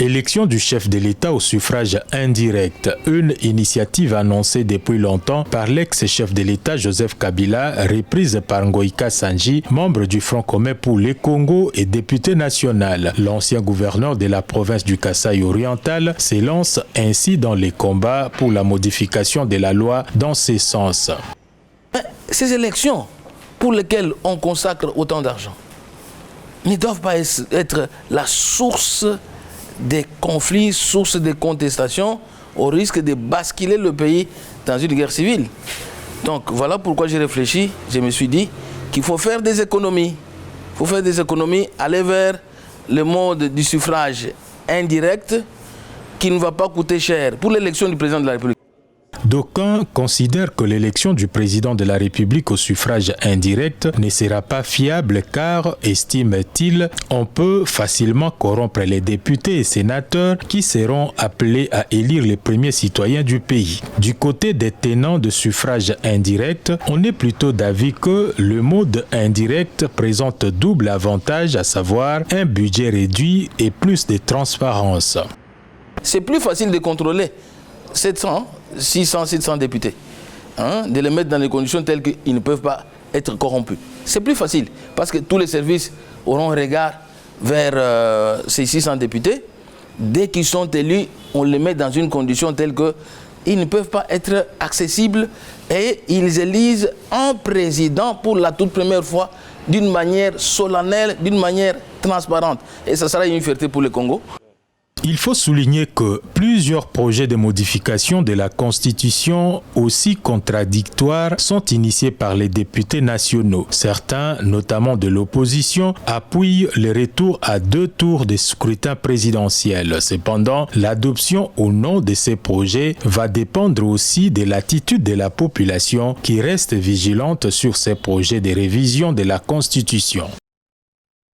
L'élection du chef de l'État au suffrage indirect, une initiative annoncée depuis longtemps par l'ex-chef de l'État Joseph Kabila, reprise par Ngoïka Sanji, membre du Front commun pour les Congo et député national. L'ancien gouverneur de la province du Kasaï oriental s'élance ainsi dans les combats pour la modification de la loi dans ce sens. Ces élections pour lesquelles on consacre autant d'argent ne doivent pas être la source des conflits, source de contestations, au risque de basculer le pays dans une guerre civile. Donc voilà pourquoi j'ai réfléchi, je me suis dit qu'il faut faire des économies. Il faut faire des économies, aller vers le mode du suffrage indirect qui ne va pas coûter cher pour l'élection du président de la République. D'aucuns considèrent que l'élection du président de la République au suffrage indirect ne sera pas fiable car, estiment-ils, on peut facilement corrompre les députés et sénateurs qui seront appelés à élire les premiers citoyens du pays. Du côté des tenants de suffrage indirect, on est plutôt d'avis que le mode indirect présente double avantage, à savoir un budget réduit et plus de transparence. C'est plus facile de contrôler 600 députés, de les mettre dans des conditions telles qu'ils ne peuvent pas être corrompus. C'est plus facile parce que tous les services auront un regard vers ces 600 députés. Dès qu'ils sont élus, on les met dans une condition telle qu'ils ne peuvent pas être accessibles et ils élisent un président pour la toute première fois d'une manière solennelle, d'une manière transparente. Et ça sera une fierté pour le Congo. Il faut souligner que plusieurs projets de modification de la Constitution aussi contradictoires sont initiés par les députés nationaux. Certains, notamment de l'opposition, appuient le retour à 2 tours de scrutin présidentiel. Cependant, l'adoption ou non de ces projets va dépendre aussi de l'attitude de la population qui reste vigilante sur ces projets de révision de la Constitution.